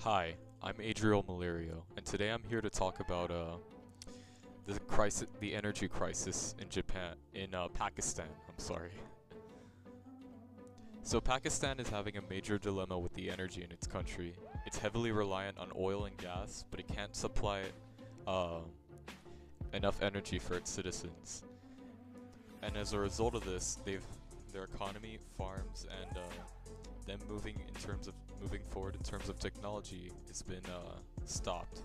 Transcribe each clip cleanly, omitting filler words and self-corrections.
Hi, I'm Adriel Malario, and today I'm here to talk about the energy crisis in Pakistan. I'm sorry. So Pakistan is having a major dilemma with the energy in its country. It's heavily reliant on oil and gas, but it can't supply uh, enough energy for its citizens. And as a result of this, their economy, farms, and them moving forward in terms of technology has been stopped.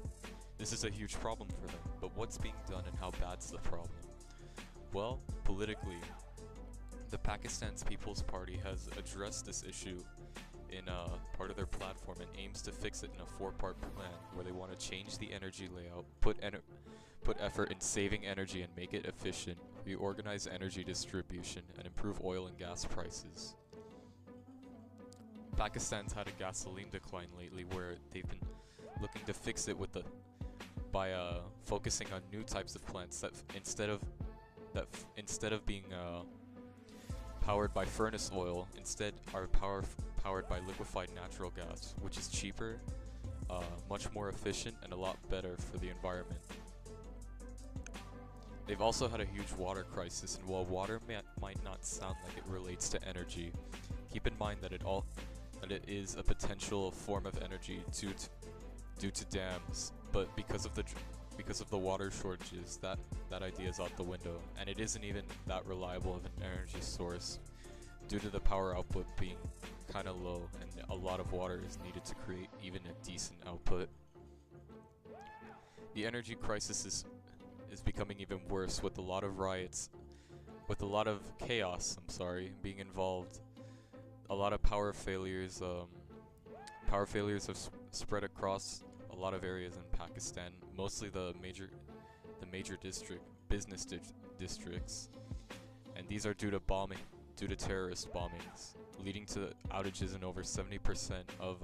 This is a huge problem for them, but what's being done and how bad's the problem? Well, politically, the Pakistan's People's Party has addressed this issue in part of their platform and aims to fix it in a four-part plan where they want to change the energy layout, put effort in saving energy and make it efficient, reorganize energy distribution, and improve oil and gas prices. Pakistan's had a gasoline decline lately where they've been looking to fix it by focusing on new types of plants that instead of being powered by furnace oil, instead are powered by liquefied natural gas, which is cheaper, much more efficient, and a lot better for the environment. They've also had a huge water crisis, and while water might not sound like it relates to energy, keep in mind that it is a potential form of energy due to dams, but because of the water shortages, that idea is out the window, and it isn't even that reliable of an energy source due to the power output being kind of low, and a lot of water is needed to create even a decent output. The energy crisis is becoming even worse with a lot of riots, with a lot of chaos, being involved. A lot of power failures have spread across a lot of areas in Pakistan, mostly the major districts, and these are due to terrorist bombings, leading to outages in over 70% of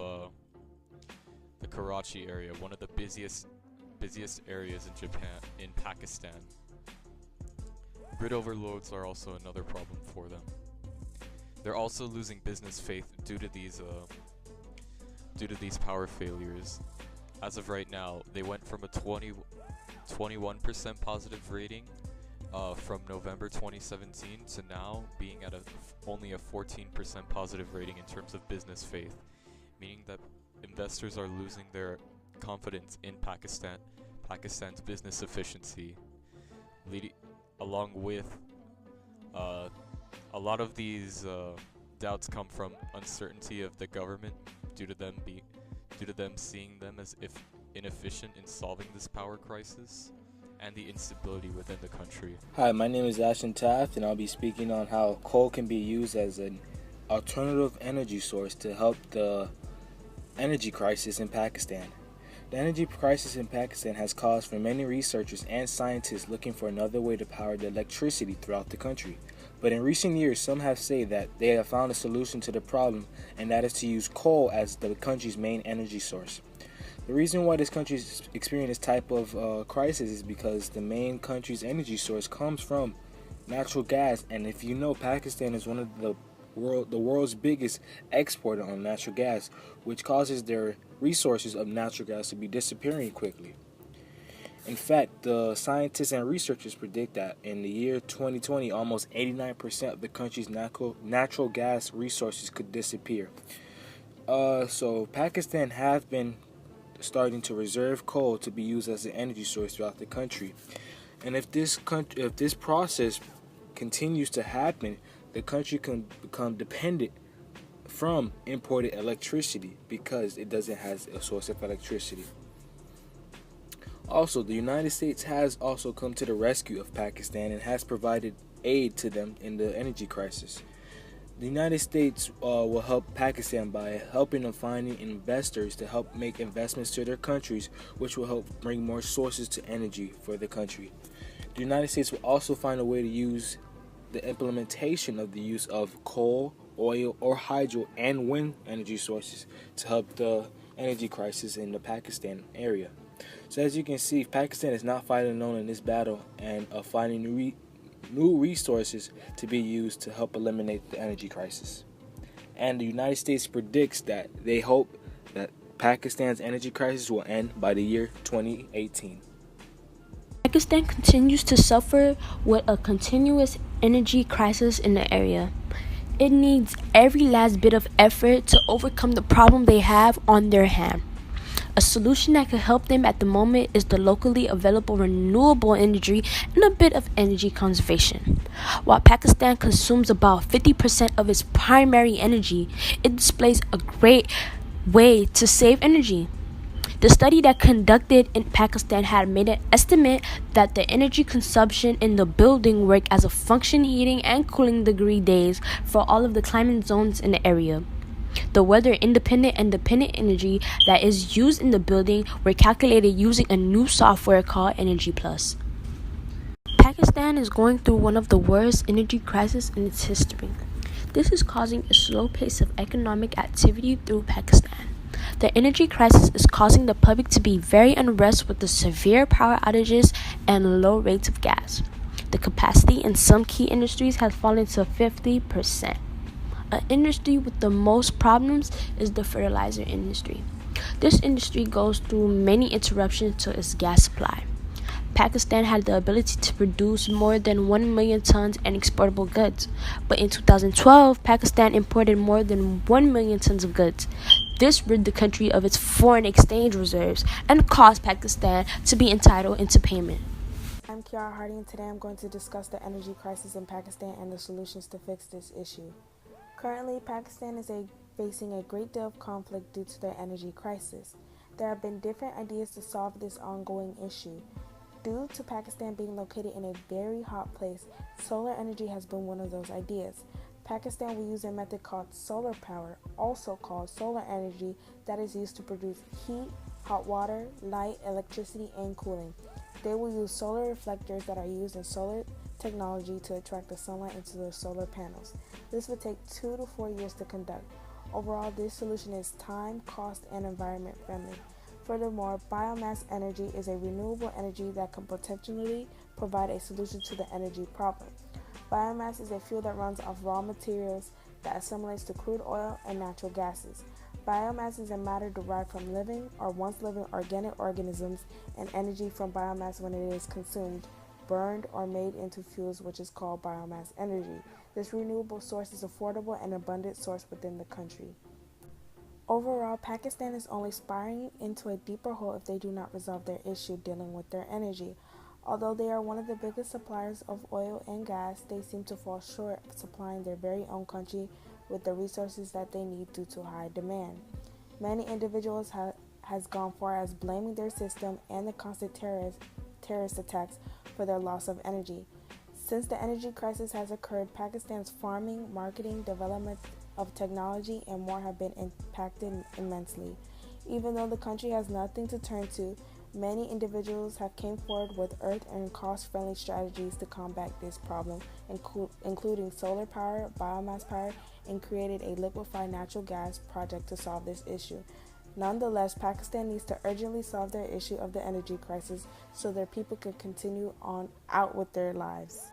the Karachi area, one of the busiest areas in Pakistan. Grid overloads are also another problem for them. They're also losing business faith due to these power failures. As of right now, they went from a 21% positive rating from November 2017 to now being at only a 14% positive rating in terms of business faith, meaning that investors are losing their confidence in Pakistan's business efficiency, along with a lot of these doubts come from uncertainty of the government due to them seeing them as if inefficient in solving this power crisis, and the instability within the country. Hi, my name is Ashton Taft, and I'll be speaking on how coal can be used as an alternative energy source to help the energy crisis in Pakistan. The energy crisis in Pakistan has caused for many researchers and scientists looking for another way to power the electricity throughout the country. But in recent years, some have said that they have found a solution to the problem, and that is to use coal as the country's main energy source. The reason why this country is experiencing this type of crisis is because the main country's energy source comes from natural gas, and if you know, Pakistan is one of the world's biggest exporter on natural gas, which causes their resources of natural gas to be disappearing quickly. In fact, the scientists and researchers predict that in the year 2020, almost 89% of the country's natural gas resources could disappear. So Pakistan have been starting to reserve coal to be used as an energy source throughout the country. And if this process continues to happen, the country can become dependent from imported electricity because it doesn't have a source of electricity. Also, the United States has also come to the rescue of Pakistan and has provided aid to them in the energy crisis. The United States will help Pakistan by helping them finding investors to help make investments to their countries, which will help bring more sources to energy for the country. The United States will also find a way to use the implementation of the use of coal, oil, or hydro and wind energy sources to help the energy crisis in the Pakistan area. So as you can see, Pakistan is not fighting alone in this battle and finding new resources to be used to help eliminate the energy crisis. And the United States predicts that they hope that Pakistan's energy crisis will end by the year 2018. Pakistan continues to suffer with a continuous energy crisis in the area. It needs every last bit of effort to overcome the problem they have on their hand. A solution that could help them at the moment is the locally available renewable energy and a bit of energy conservation. While Pakistan consumes about 50% of its primary energy, it displays a great way to save energy. The study that conducted in Pakistan had made an estimate that the energy consumption in the building worked as a function heating and cooling degree days for all of the climate zones in the area. The weather independent and dependent energy that is used in the building were calculated using a new software called Energy Plus. Pakistan is going through one of the worst energy crises in its history. This is causing a slow pace of economic activity through Pakistan. The energy crisis is causing the public to be very unrest with the severe power outages and low rates of gas. The capacity in some key industries has fallen to 50%. An industry with the most problems is the fertilizer industry. This industry goes through many interruptions to its gas supply. Pakistan had the ability to produce more than 1 million tons in exportable goods, but in 2012, Pakistan imported more than 1 million tons of goods. This rid the country of its foreign exchange reserves and caused Pakistan to be entitled into payment. I'm Kiara Hardy, and today I'm going to discuss the energy crisis in Pakistan and the solutions to fix this issue. Currently, Pakistan is facing a great deal of conflict due to their energy crisis. There have been different ideas to solve this ongoing issue. Due to Pakistan being located in a very hot place, solar energy has been one of those ideas. Pakistan will use a method called solar power, also called solar energy, that is used to produce heat, hot water, light, electricity, and cooling. They will use solar reflectors that are used in solar technology to attract the sunlight into their solar panels. This would take 2 to 4 years to conduct. Overall, this solution is time, cost, and environment friendly. Furthermore, biomass energy is a renewable energy that can potentially provide a solution to the energy problem. Biomass is a fuel that runs off raw materials that assimilates to crude oil and natural gases. Biomass is a matter derived from living or once living organic organisms, and energy from biomass when it is consumed, burned, or made into fuels, which is called biomass energy. This renewable source is affordable and abundant source within the country. Overall, Pakistan is only spiraling into a deeper hole if they do not resolve their issue dealing with their energy. Although they are one of the biggest suppliers of oil and gas, they seem to fall short of supplying their very own country with the resources that they need due to high demand. Many individuals has gone far as blaming their system and the constant terrorist attacks for their loss of energy. Since the energy crisis has occurred, Pakistan's farming, marketing, development of technology, and more have been impacted immensely. Even though the country has nothing to turn to, many individuals have came forward with earth and cost-friendly strategies to combat this problem, including solar power, biomass power, and created a liquefied natural gas project to solve this issue. Nonetheless, Pakistan needs to urgently solve their issue of the energy crisis so their people can continue on out with their lives.